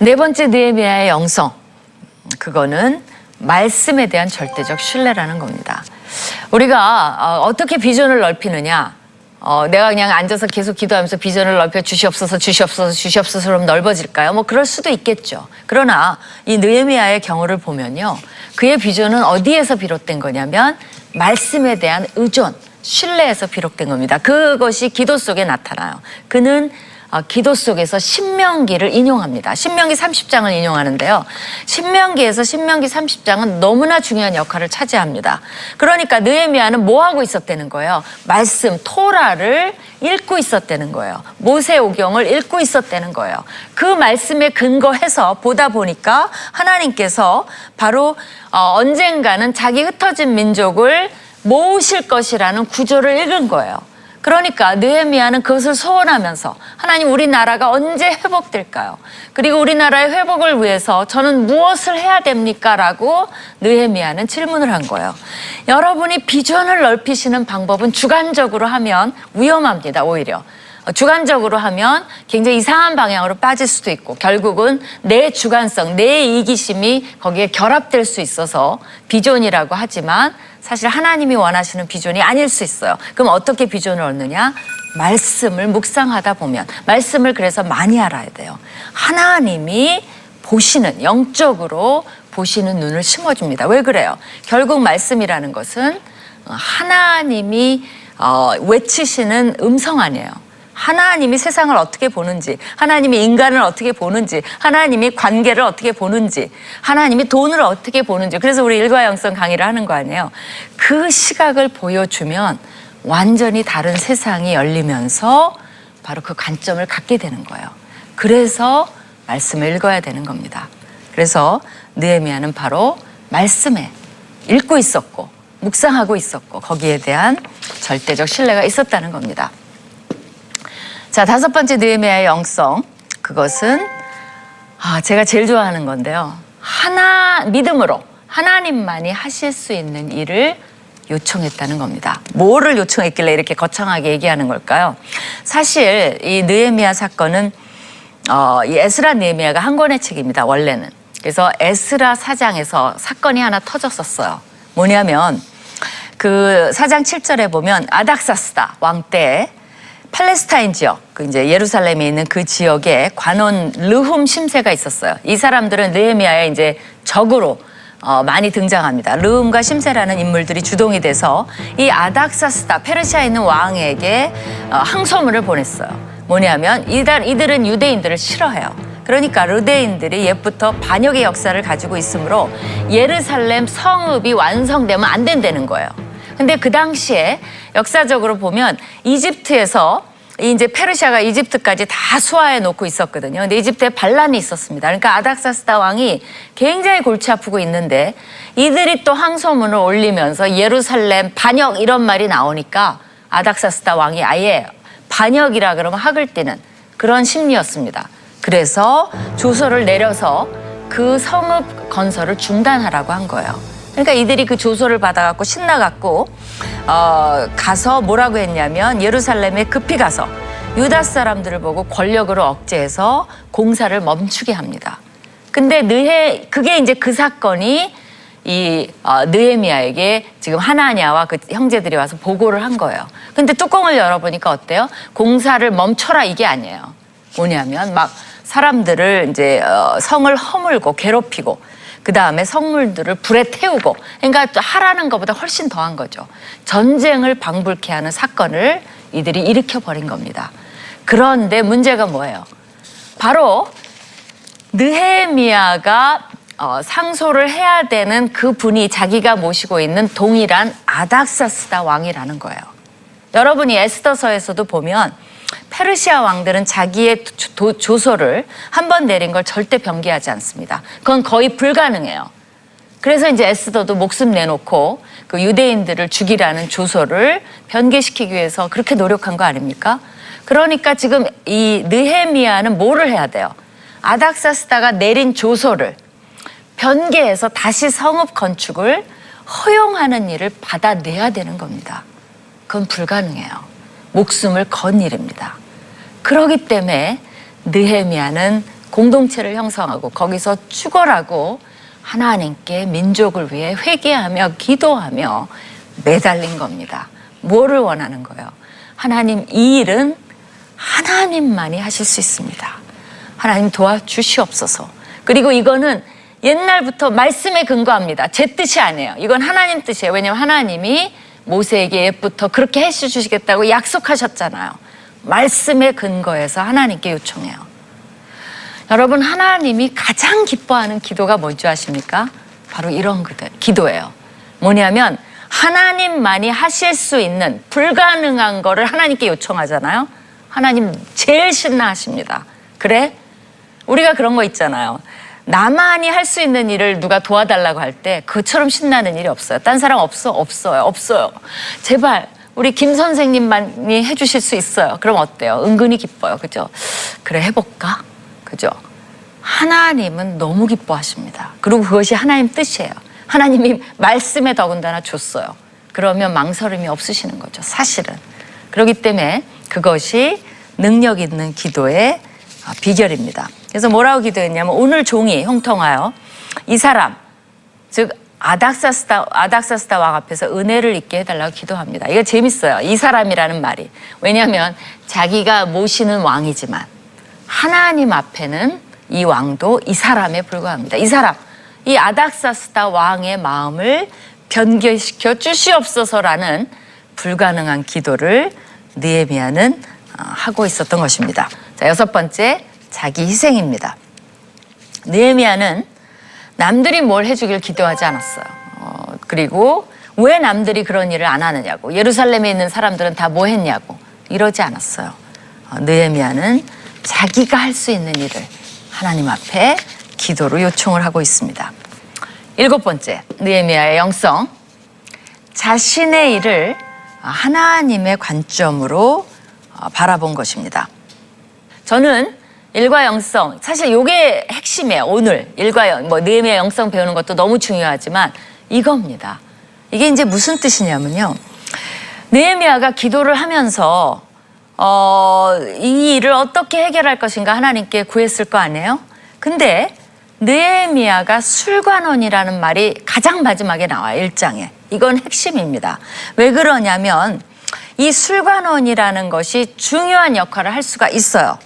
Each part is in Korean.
네 번째 느헤미야의 영성, 그거는 말씀에 대한 절대적 신뢰라는 겁니다. 우리가 어떻게 비전을 넓히느냐, 내가 그냥 앉아서 계속 기도하면서 비전을 넓혀 주시옵소서 주시옵소서 주시옵소서 그럼 넓어질까요? 뭐 그럴 수도 있겠죠. 그러나 이 느헤미야의 경우를 보면요, 그의 비전은 어디에서 비롯된 거냐면 말씀에 대한 의존, 신뢰에서 비롯된 겁니다. 그것이 기도 속에 나타나요. 그는 기도 속에서 신명기를 인용합니다. 신명기 30장을 인용하는데요. 신명기에서 신명기 30장은 너무나 중요한 역할을 차지합니다. 그러니까 느헤미야는 뭐 하고 있었다는 거예요? 말씀, 토라를 읽고 있었다는 거예요. 모세오경을 읽고 있었다는 거예요. 그 말씀에 근거해서 보다 보니까 하나님께서 바로 언젠가는 자기 흩어진 민족을 모으실 것이라는 구조를 읽은 거예요. 그러니까 느헤미야는 그것을 소원하면서 하나님, 우리나라가 언제 회복될까요? 그리고 우리나라의 회복을 위해서 저는 무엇을 해야 됩니까? 라고 느헤미야는 질문을 한 거예요. 여러분이 비전을 넓히시는 방법은 주관적으로 하면 위험합니다. 오히려 주관적으로 하면 굉장히 이상한 방향으로 빠질 수도 있고 결국은 내 주관성, 내 이기심이 거기에 결합될 수 있어서 비전이라고 하지만 사실 하나님이 원하시는 비전이 아닐 수 있어요. 그럼 어떻게 비전을 얻느냐? 말씀을 묵상하다 보면, 말씀을 그래서 많이 알아야 돼요. 하나님이 보시는, 영적으로 보시는 눈을 심어줍니다. 왜 그래요? 결국 말씀이라는 것은 하나님이 외치시는 음성 아니에요. 하나님이 세상을 어떻게 보는지, 하나님이 인간을 어떻게 보는지, 하나님이 관계를 어떻게 보는지, 하나님이 돈을 어떻게 보는지. 그래서 우리 일과영성 강의를 하는 거 아니에요. 그 시각을 보여주면 완전히 다른 세상이 열리면서 바로 그 관점을 갖게 되는 거예요. 그래서 말씀을 읽어야 되는 겁니다. 그래서 느헤미야는 바로 말씀에 읽고 있었고 묵상하고 있었고 거기에 대한 절대적 신뢰가 있었다는 겁니다. 자, 다섯 번째 느헤미야의 영성, 그것은 제가 제일 좋아하는 건데요. 믿음으로 하나님만이 하실 수 있는 일을 요청했다는 겁니다. 뭐를 요청했길래 이렇게 거창하게 얘기하는 걸까요? 사실 이 느헤미야 사건은 이 에스라 느헤미야가 한 권의 책입니다. 원래는. 그래서 에스라 사장에서 사건이 하나 터졌었어요. 뭐냐면 그 4장 7절에 보면 아닥사스다 왕 때 팔레스타인 지역, 이제 예루살렘에 있는 그 지역에 관원 르훔 심세가 있었어요. 이 사람들은 느헤미야의 이제 적으로 많이 등장합니다. 르훔과 심세라는 인물들이 주동이 돼서 이 아닥사스다 페르시아에 있는 왕에게 항소문을 보냈어요. 뭐냐면 이들은 유대인들을 싫어해요. 그러니까 유대인들이 옛부터 반역의 역사를 가지고 있으므로 예루살렘 성읍이 완성되면 안 된다는 거예요. 근데 그 당시에 역사적으로 보면 이집트에서 이제 페르시아가 이집트까지 다 수하해 놓고 있었거든요. 근데 이집트에 반란이 있었습니다. 그러니까 아닥사스다 왕이 굉장히 골치 아프고 있는데 이들이 또 항소문을 올리면서 예루살렘 반역 이런 말이 나오니까 아닥사스다 왕이 아예 반역이라 그러면 학을 띠는 그런 심리였습니다. 그래서 조서를 내려서 그 성읍 건설을 중단하라고 한 거예요. 그러니까 이들이 그 조서를 받아갖고 신나갖고 가서 뭐라고 했냐면 예루살렘에 급히 가서 유다 사람들을 보고 권력으로 억제해서 공사를 멈추게 합니다. 근데 그게 이제 그 사건이 이 느헤미야에게 지금 하나냐와 그 형제들이 와서 보고를 한 거예요. 근데 뚜껑을 열어보니까 어때요? 공사를 멈춰라 이게 아니에요. 뭐냐면 막 사람들을 이제 성을 허물고 괴롭히고 그 다음에 성물들을 불에 태우고, 그러니까 하라는 것보다 훨씬 더한 거죠. 전쟁을 방불케 하는 사건을 이들이 일으켜버린 겁니다. 그런데 문제가 뭐예요? 바로 느헤미야가 상소를 해야 되는 그 분이 자기가 모시고 있는 동일한 아닥사스다 왕이라는 거예요. 여러분이 에스더서에서도 보면 페르시아 왕들은 자기의 조서를 한 번 내린 걸 절대 변개하지 않습니다. 그건 거의 불가능해요. 그래서 이제 에스더도 목숨 내놓고 그 유대인들을 죽이라는 조서를 변개시키기 위해서 그렇게 노력한 거 아닙니까? 그러니까 지금 이 느헤미야는 뭐를 해야 돼요? 아닥사스다가 내린 조서를 변개해서 다시 성읍 건축을 허용하는 일을 받아내야 되는 겁니다. 그건 불가능해요. 목숨을 건 일입니다. 그렇기 때문에 느헤미야는 공동체를 형성하고 거기서 추월하고 하나님께 민족을 위해 회개하며 기도하며 매달린 겁니다. 뭐를 원하는 거예요? 하나님, 이 일은 하나님만이 하실 수 있습니다. 하나님 도와주시옵소서. 그리고 이거는 옛날부터 말씀에 근거합니다. 제 뜻이 아니에요. 이건 하나님 뜻이에요. 왜냐하면 하나님이 모세에게 옛부터 그렇게 해주시겠다고 약속하셨잖아요. 말씀에 근거해서 하나님께 요청해요. 여러분, 하나님이 가장 기뻐하는 기도가 뭔지 아십니까? 바로 이런 기도예요. 뭐냐면 하나님만이 하실 수 있는 불가능한 거를 하나님께 요청하잖아요. 하나님 제일 신나하십니다. 그래? 우리가 그런 거 있잖아요. 나만이 할 수 있는 일을 누가 도와달라고 할 때 그처럼 신나는 일이 없어요. 딴 사람 없어요. 제발 우리 김 선생님만이 해주실 수 있어요. 그럼 어때요? 은근히 기뻐요. 그죠? 그래, 해볼까? 그죠? 하나님은 너무 기뻐하십니다. 그리고 그것이 하나님 뜻이에요. 하나님이 말씀에 더군다나 줬어요. 그러면 망설임이 없으시는 거죠, 사실은. 그렇기 때문에 그것이 능력 있는 기도의 비결입니다. 그래서 뭐라고 기도했냐면 오늘 종이 형통하여 이 사람, 즉 아닥사스다 왕 앞에서 은혜를 입게 해달라고 기도합니다. 이거 재밌어요. 이 사람이라는 말이. 왜냐하면 자기가 모시는 왕이지만 하나님 앞에는 이 왕도 이 사람에 불과합니다. 이 사람, 이 아닥사스다 왕의 마음을 변개시켜 주시옵소서라는 불가능한 기도를 느헤미야는 하고 있었던 것입니다. 자, 6번째, 자기 희생입니다. 느헤미야는 남들이 뭘 해주길 기도하지 않았어요. 그리고 왜 남들이 그런 일을 안 하느냐고, 예루살렘에 있는 사람들은 다 뭐 했냐고 이러지 않았어요. 느헤미야는 자기가 할 수 있는 일을 하나님 앞에 기도로 요청을 하고 있습니다. 7번째, 느헤미야의 영성. 자신의 일을 하나님의 관점으로 바라본 것입니다. 저는 일과 영성, 사실 이게 핵심이에요. 오늘 느헤미야 영성 배우는 것도 너무 중요하지만 이겁니다. 이게 이제 무슨 뜻이냐면요. 느헤미야가 기도를 하면서 이 일을 어떻게 해결할 것인가 하나님께 구했을 거 아니에요? 근데 느헤미야가 술관원이라는 말이 가장 마지막에 나와요, 1장에. 이건 핵심입니다. 왜 그러냐면 이 술관원이라는 것이 중요한 역할을 할 수가 있어요.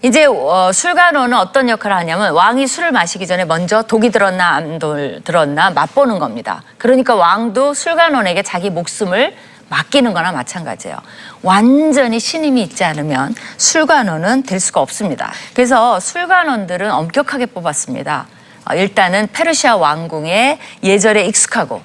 이제 술관원은 어떤 역할을 하냐면 왕이 술을 마시기 전에 먼저 독이 들었나 안 들었나 맛보는 겁니다. 그러니까 왕도 술관원에게 자기 목숨을 맡기는 거나 마찬가지예요. 완전히 신임이 있지 않으면 술관원은 될 수가 없습니다. 그래서 술관원들은 엄격하게 뽑았습니다. 일단은 페르시아 왕궁의 예절에 익숙하고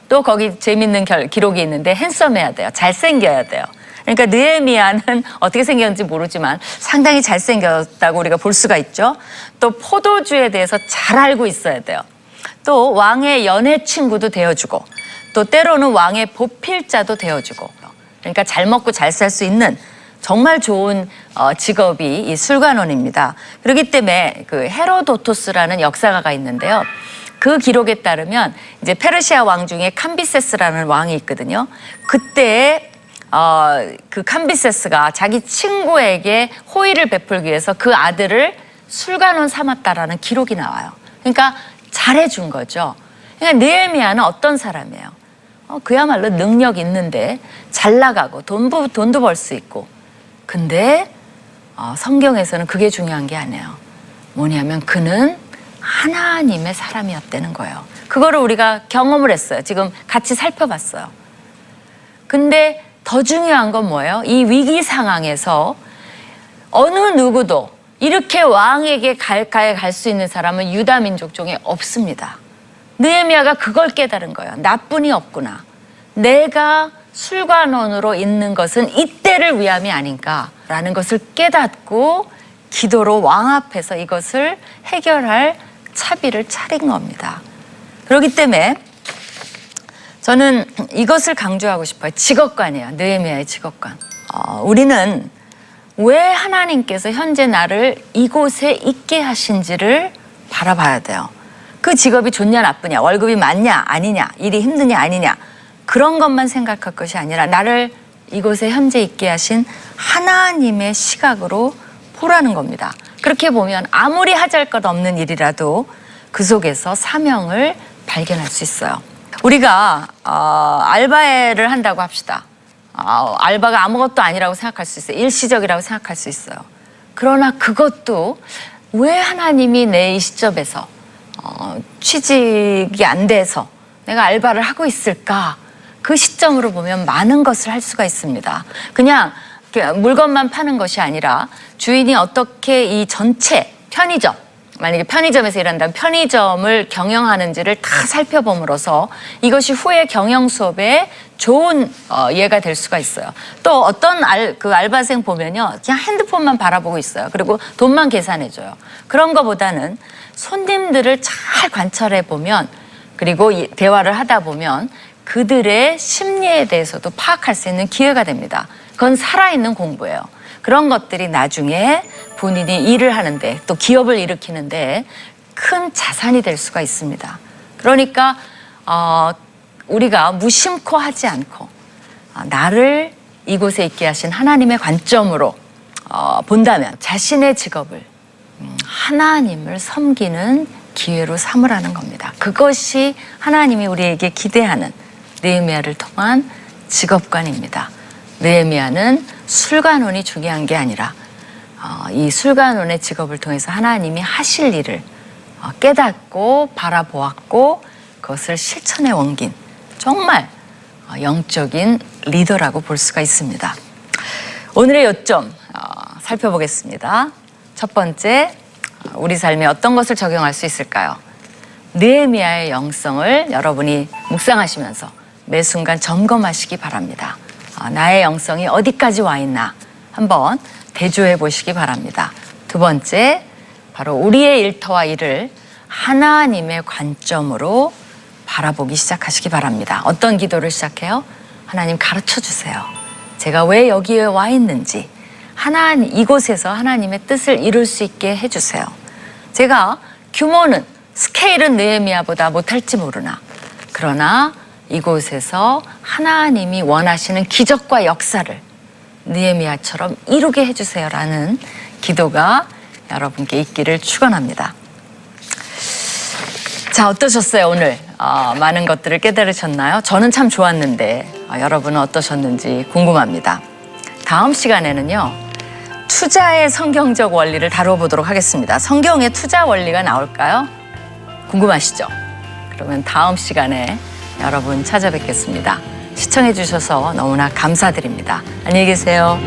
또 거기 재밌는 기록이 있는데 핸섬해야 돼요. 잘생겨야 돼요. 그러니까 느헤미야는 어떻게 생겼는지 모르지만 상당히 잘생겼다고 우리가 볼 수가 있죠. 또 포도주에 대해서 잘 알고 있어야 돼요. 또 왕의 연애 친구도 되어주고 또 때로는 왕의 보필자도 되어주고, 그러니까 잘 먹고 잘 살 수 있는 정말 좋은 직업이 이 술관원입니다. 그렇기 때문에 그 헤로도토스라는 역사가가 있는데요. 그 기록에 따르면 이제 페르시아 왕 중에 캄비세스라는 왕이 있거든요. 그때 그 캄비세스가 자기 친구에게 호의를 베풀기 위해서 그 아들을 술관원 삼았다라는 기록이 나와요. 그러니까 잘해준 거죠. 그러니까 느헤미야는 어떤 사람이에요? 그야말로 능력 있는데 잘 나가고 돈도 벌 수 있고. 근데 성경에서는 그게 중요한 게 아니에요. 뭐냐면 그는 하나님의 사람이었다는 거예요. 그거를 우리가 경험을 했어요. 지금 같이 살펴봤어요. 근데 더 중요한 건 뭐예요? 이 위기 상황에서 어느 누구도 이렇게 왕에게 가까이 갈 수 있는 사람은 유다 민족 중에 없습니다. 느헤미야가 그걸 깨달은 거예요. 나뿐이 없구나. 내가 술관원으로 있는 것은 이때를 위함이 아닌가라는 것을 깨닫고 기도로 왕 앞에서 이것을 해결할 차비를 차린 겁니다. 그렇기 때문에 저는 이것을 강조하고 싶어요. 직업관이에요. 느헤미야의 직업관. 우리는 왜 하나님께서 현재 나를 이곳에 있게 하신지를 바라봐야 돼요. 그 직업이 좋냐 나쁘냐, 월급이 많냐 아니냐, 일이 힘드냐 아니냐, 그런 것만 생각할 것이 아니라 나를 이곳에 현재 있게 하신 하나님의 시각으로 보라는 겁니다. 그렇게 보면 아무리 하잘 것 없는 일이라도 그 속에서 사명을 발견할 수 있어요. 우리가 알바를 한다고 합시다. 알바가 아무것도 아니라고 생각할 수 있어요. 일시적이라고 생각할 수 있어요. 그러나 그것도 왜 하나님이 내 이 시점에서 취직이 안 돼서 내가 알바를 하고 있을까? 그 시점으로 보면 많은 것을 할 수가 있습니다. 그냥 물건만 파는 것이 아니라 주인이 어떻게 이 전체 편의점, 만약에 편의점에서 일한다면 편의점을 경영하는지를 다 살펴봄으로써 이것이 후에 경영 수업에 좋은 예가 될 수가 있어요. 또 어떤 그 알바생 보면요, 그냥 핸드폰만 바라보고 있어요. 그리고 돈만 계산해줘요. 그런 것보다는 손님들을 잘 관찰해 보면, 그리고 대화를 하다 보면 그들의 심리에 대해서도 파악할 수 있는 기회가 됩니다. 그건 살아있는 공부예요. 그런 것들이 나중에 본인이 일을 하는데 또 기업을 일으키는데 큰 자산이 될 수가 있습니다. 그러니까 우리가 무심코 하지 않고 나를 이곳에 있게 하신 하나님의 관점으로 본다면 자신의 직업을 하나님을 섬기는 기회로 삼으라는 겁니다. 그것이 하나님이 우리에게 기대하는 느헤미야를 통한 직업관입니다. 느헤미야는 술관원이 중요한 게 아니라 이 술관원의 직업을 통해서 하나님이 하실 일을 깨닫고 바라보았고 그것을 실천에 옮긴 정말 영적인 리더라고 볼 수가 있습니다. 오늘의 요점 살펴보겠습니다. 첫 번째, 우리 삶에 어떤 것을 적용할 수 있을까요? 느헤미야의 영성을 여러분이 묵상하시면서 매 순간 점검하시기 바랍니다. 나의 영성이 어디까지 와 있나 한번 대조해 보시기 바랍니다. 두 번째, 바로 우리의 일터와 일을 하나님의 관점으로 바라보기 시작하시기 바랍니다. 어떤 기도를 시작해요? 하나님 가르쳐 주세요. 제가 왜 여기에 와 있는지, 이곳에서 하나님의 뜻을 이룰 수 있게 해주세요. 제가 규모는, 스케일은 느헤미야보다 못할지 모르나, 그러나 이곳에서 하나님이 원하시는 기적과 역사를 느헤미야처럼 이루게 해주세요라는 기도가 여러분께 있기를 축원합니다. 자, 어떠셨어요 오늘? 많은 것들을 깨달으셨나요? 저는 참 좋았는데 여러분은 어떠셨는지 궁금합니다. 다음 시간에는요, 투자의 성경적 원리를 다뤄보도록 하겠습니다. 성경에 투자 원리가 나올까요? 궁금하시죠? 그러면 다음 시간에 여러분 찾아뵙겠습니다. 시청해 주셔서 너무나 감사드립니다. 안녕히 계세요.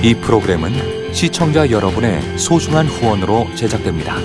이 프로그램은 시청자 여러분의 소중한 후원으로 제작됩니다.